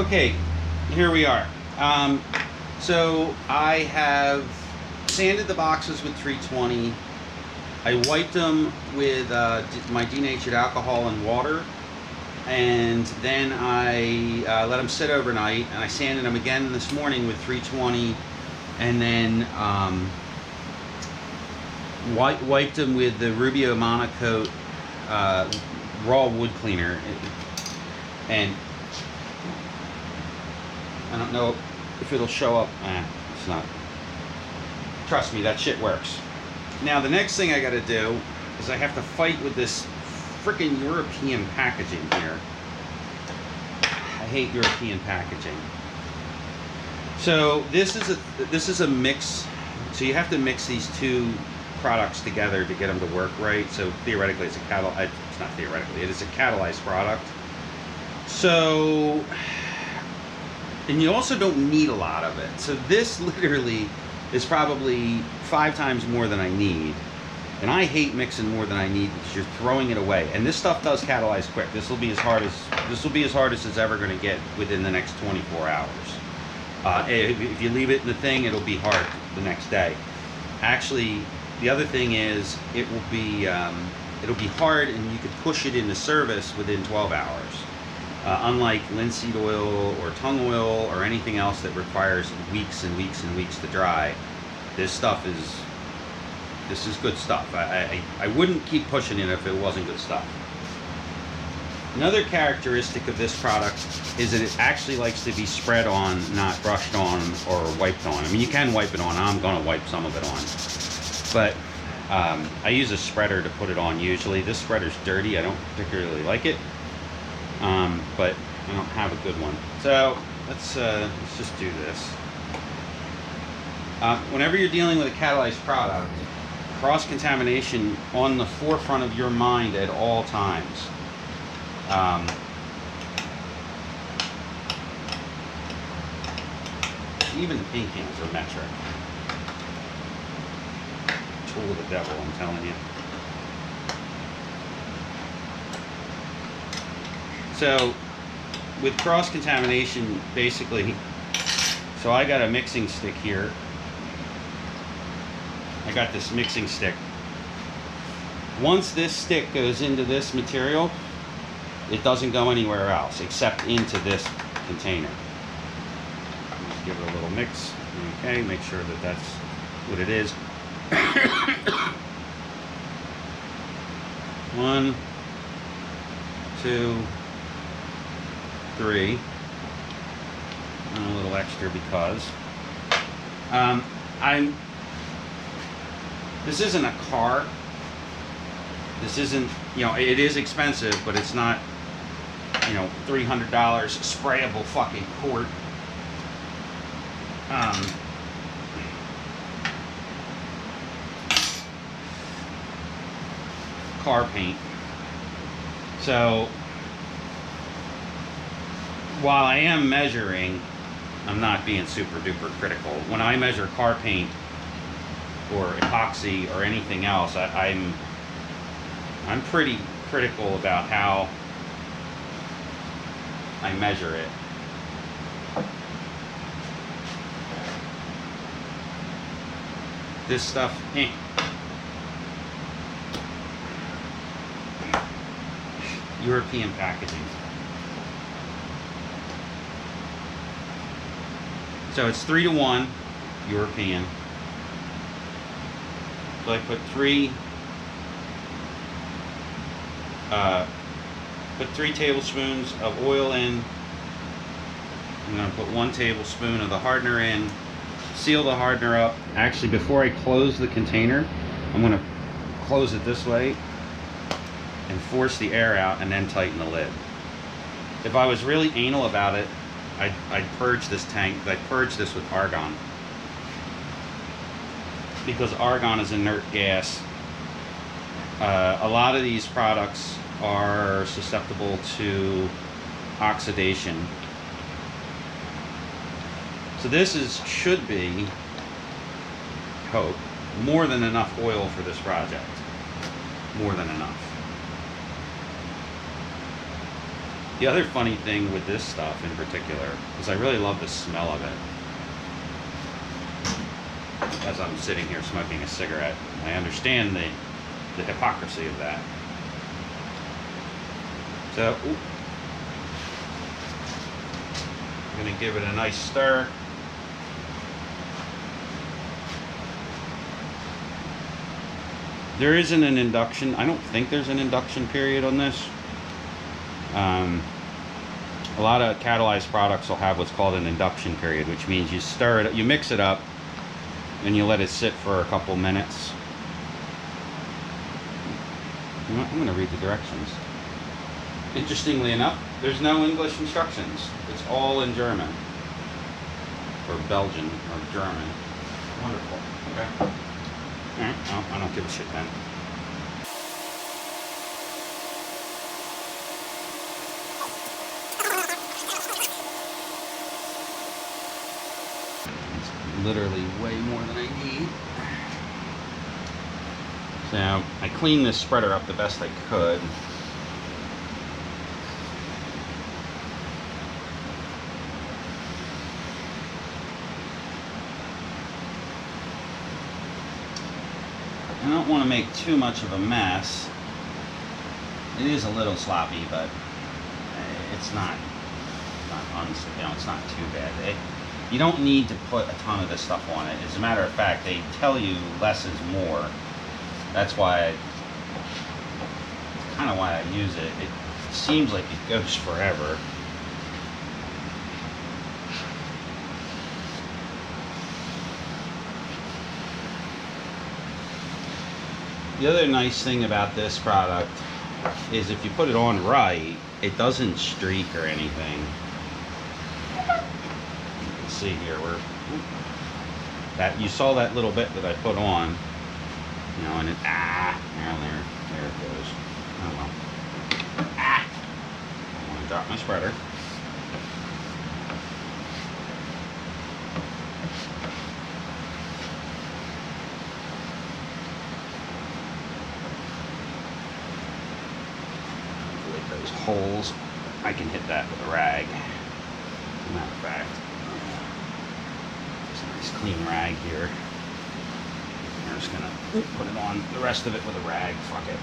Okay, here we are. So I have sanded the boxes with 320. I wiped them with my denatured alcohol and water, and then I let them sit overnight, and I sanded them again this morning with 320, and then wiped them with the Rubio Monocoat raw wood cleaner. And I don't know if it'll show up. It's not. Trust me, that shit works. Now the next thing I gotta do is I have to fight with this freaking European packaging here. I hate European packaging. So this is a mix. So you have to mix these two products together to get them to work right. So theoretically, it's not theoretically. It is a catalyzed product. So, and you also don't need a lot of it. So this literally is probably 5 times more than I need. And I hate mixing more than I need because you're throwing it away. And this stuff does catalyze quick. This will be as hard as it's ever going to get within the next 24 hours. If you leave it in the thing, it'll be hard the next day. Actually, the other thing is it'll be hard, and you could push it into service within 12 hours. Unlike linseed oil or tung oil or anything else that requires weeks and weeks and weeks to dry, this is good stuff. I wouldn't keep pushing it if it wasn't good stuff. Another characteristic of this product is that it actually likes to be spread on, not brushed on or wiped on. I mean, you can wipe it on. I'm going to wipe some of it on. But I use a spreader to put it on usually. This spreader's dirty. I don't particularly like it. But I don't have a good one. So let's just do this. Whenever you're dealing with a catalyzed product, cross-contamination on the forefront of your mind at all times. Even the paint cans are metric. Tool of the devil, I'm telling you. So with cross-contamination, basically, so I got a mixing stick here. I got this mixing stick. Once this stick goes into this material, it doesn't go anywhere else except into this container. Just give it a little mix. Okay, make sure that that's what it is. 1, 2, 3, and a little extra because this isn't a car. This isn't, it is expensive, but it's not, $300 sprayable fucking quart. Car paint. So while I am measuring, I'm not being super duper critical. When I measure car paint or epoxy or anything else, I'm pretty critical about how I measure it. This stuff, European packaging. So it's 3-to-1 European. So I put 3 tablespoons of oil in. I'm going to put 1 tablespoon of the hardener in. Seal the hardener up. Actually, before I close the container, I'm going to close it this way and force the air out and then tighten the lid. If I was really anal about it, I'd purge this tank. I'd purge this with argon, because argon is inert gas. A lot of these products are susceptible to oxidation. So this should be, hope, more than enough oil for this project. More than enough. The other funny thing with this stuff in particular is I really love the smell of it. As I'm sitting here smoking a cigarette, I understand the hypocrisy of that. So, I'm going to give it a nice stir. There isn't an induction. I don't think there's an induction period on this. A lot of catalyzed products will have what's called an induction period, which means you stir it, you mix it up, and you let it sit for a couple minutes. You know what? I'm going to read the directions. Interestingly enough, there's no English instructions. It's all in German, or Belgian, or German. Wonderful. Okay. Alright, well, I don't give a shit then. It's literally way more than I need. So, I cleaned this spreader up the best I could. I don't want to make too much of a mess. It is a little sloppy, but it's not it's not too bad. You don't need to put a ton of this stuff on it. As a matter of fact, they tell you less is more. That's why kind of why I use it. It seems like it goes forever. The other nice thing about this product is if you put it on right, it doesn't streak or anything. You can see here where that you saw that little bit that I put on, you know, and it there it goes. Oh well. I want to drop my spreader. Those holes, I can hit that with a rag. As a matter of fact, just a nice clean rag here. I'm just gonna put it on the rest of it with a rag. Fuck it.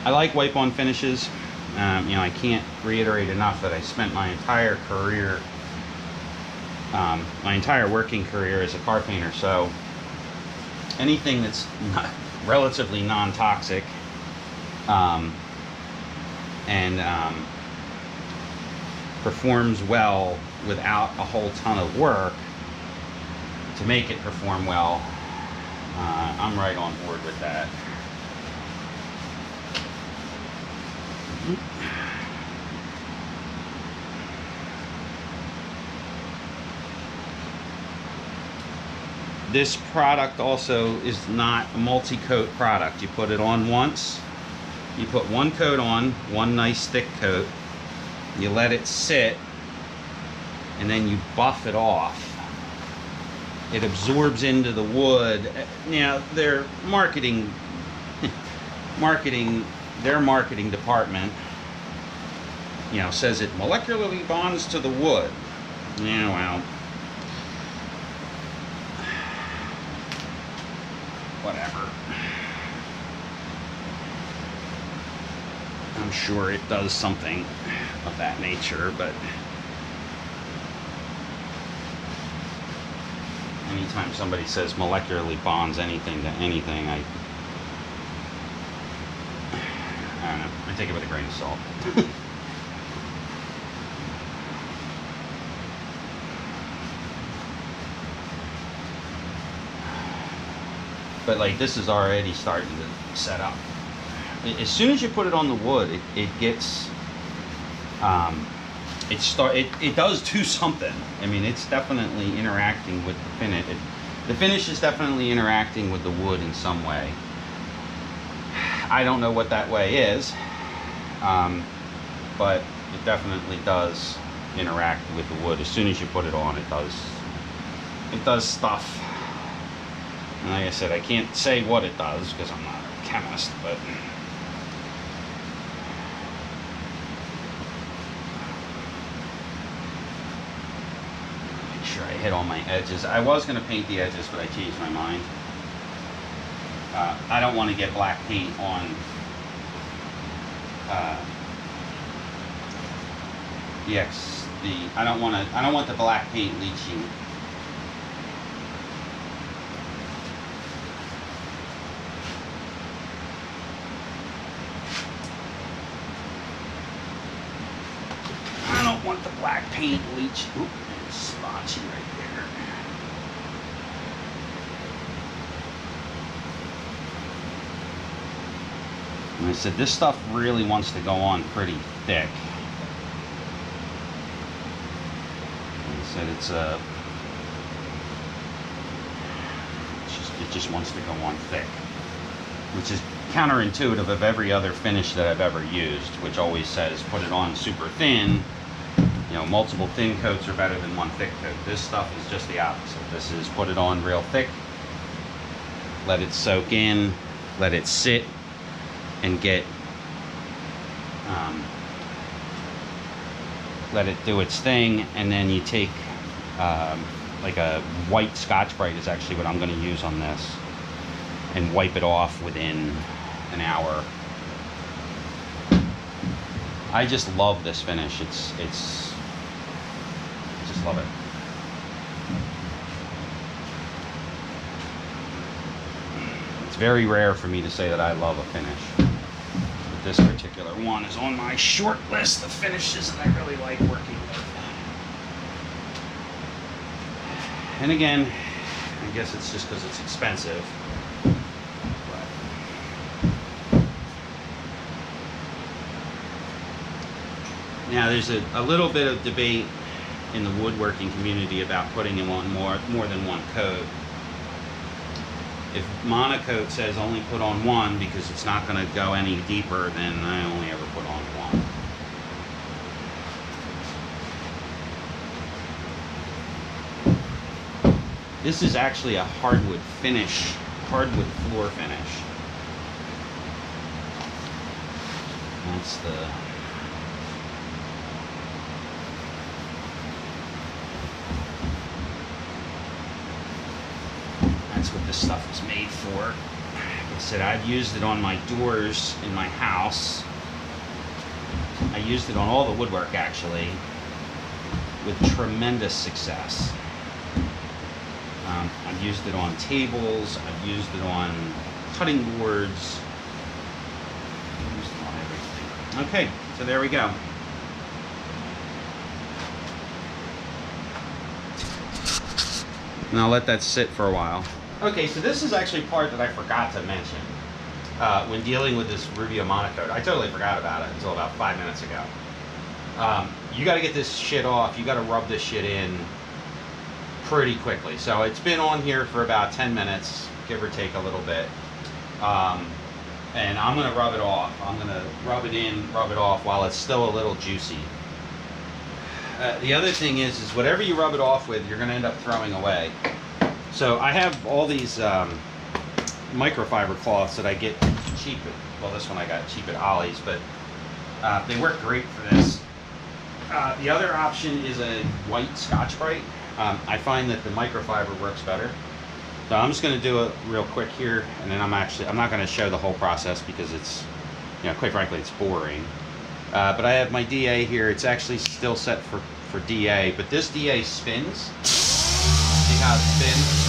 I like wipe-on finishes. You know, I can't reiterate enough that I spent my entire career, my entire working career as a car painter. So anything that's relatively non-toxic. And performs well without a whole ton of work to make it perform well. I'm right on board with that. This product also is not a multi-coat product. You put it on once. You put one coat on, one nice thick coat, you let it sit, and then you buff it off. It absorbs into the wood. Now, their marketing department, you know, says it molecularly bonds to the wood. Yeah, well, whatever. I'm sure it does something of that nature, but anytime somebody says molecularly bonds anything to anything, I don't know. I take it with a grain of salt. But like, this is already starting to set up. As soon as you put it on the wood, it gets, it does do something. I mean, it's definitely interacting with the finish. The finish is definitely interacting with the wood in some way. I don't know what that way is, but it definitely does interact with the wood. As soon as you put it on, it does stuff. And like I said, I can't say what it does because I'm not a chemist, but hit all my edges. I was going to paint the edges, but I changed my mind. I don't want to get black paint on I don't want the black paint leaching. I don't want the black paint leaching. Oop, it's splotchy right there. And I said, this stuff really wants to go on pretty thick. And I said, it just wants to go on thick, which is counterintuitive of every other finish that I've ever used, which always says put it on super thin. You know, multiple thin coats are better than one thick coat. This stuff is just the opposite. This is put it on real thick, let it soak in, let it sit, and let it do its thing, and then you take like a white Scotch-Brite is actually what I'm going to use on this, and wipe it off within an hour. I just love this finish. I just love it. It's very rare for me to say that I love a finish. But this particular one is on my short list of finishes that I really like working with. And again, I guess it's just because it's expensive. Now there's a little bit of debate in the woodworking community about putting them on more than one coat. If monocoat says only put on one because it's not going to go any deeper, then I only ever put on one. This is actually a hardwood floor finish. That's what this stuff is made for. Like I said, I've used it on my doors in my house. I used it on all the woodwork actually, with tremendous success. I've used it on tables, I've used it on cutting boards, I've used it on everything. Okay, so there we go. And I'll let that sit for a while. Okay, so this is actually part that I forgot to mention when dealing with this Rubio monocoat. I totally forgot about it until about 5 minutes ago. You got to get this shit off. You got to rub this shit in pretty quickly. So it's been on here for about 10 minutes, give or take a little bit. And I'm going to rub it off. I'm going to rub it in, rub it off while it's still a little juicy. The other thing is whatever you rub it off with, you're going to end up throwing away. So I have all these microfiber cloths that I get cheap at, well, this one I got cheap at Ollie's, but they work great for this. The other option is a white Scotch-Brite. I find that the microfiber works better. So I'm just going to do it real quick here, and then I'm not going to show the whole process because it's, you know, quite frankly, it's boring. But I have my DA here. It's actually still set for DA, but this DA spins. See how it spins?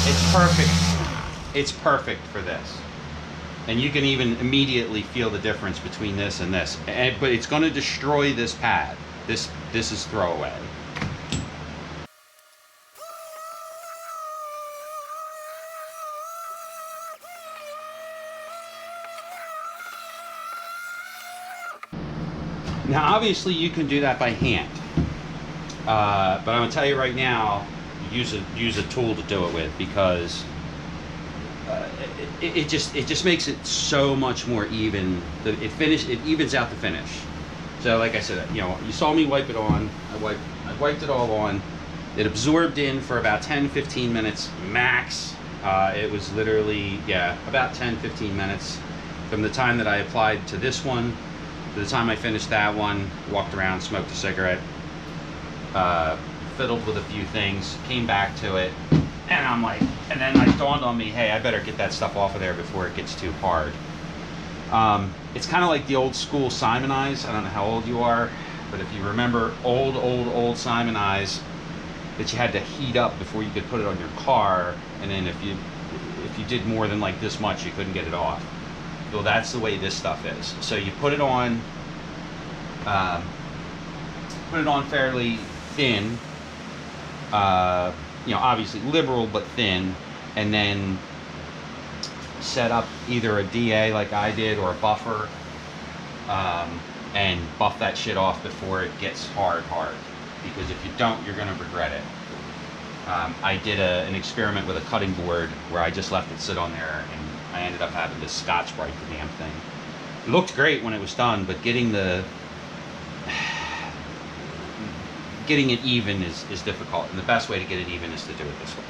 It's perfect. It's perfect for this. And you can even immediately feel the difference between this and this. But it's going to destroy this pad. This is throwaway. Now, obviously, you can do that by hand, but I'm going to tell you right now, use a tool to do it with, because it just makes it so much more even. It evens out the finish. So, like I said, you know, you saw me wipe it on. I wiped it all on. It absorbed in for about 10-15 minutes max. It was literally, yeah, about 10-15 minutes from the time that I applied to this one. By the time I finished that one, walked around, smoked a cigarette, fiddled with a few things, came back to it, and I'm like, and then it dawned on me, hey, I better get that stuff off of there before it gets too hard. It's kind of like the old school Simon eyes. I don't know how old you are, but if you remember old Simon eyes that you had to heat up before you could put it on your car, and then if you did more than like this much, you couldn't get it off. Well, that's the way this stuff is. So you put it on fairly thin, obviously liberal but thin, and then set up either a DA like I did or a buffer, and buff that shit off before it gets hard, because if you don't, you're going to regret it. I did an experiment with a cutting board where I just left it sit on there, and I ended up having to Scotch-Brite the damn thing. It looked great when it was done, but getting it even is difficult, and the best way to get it even is to do it this way.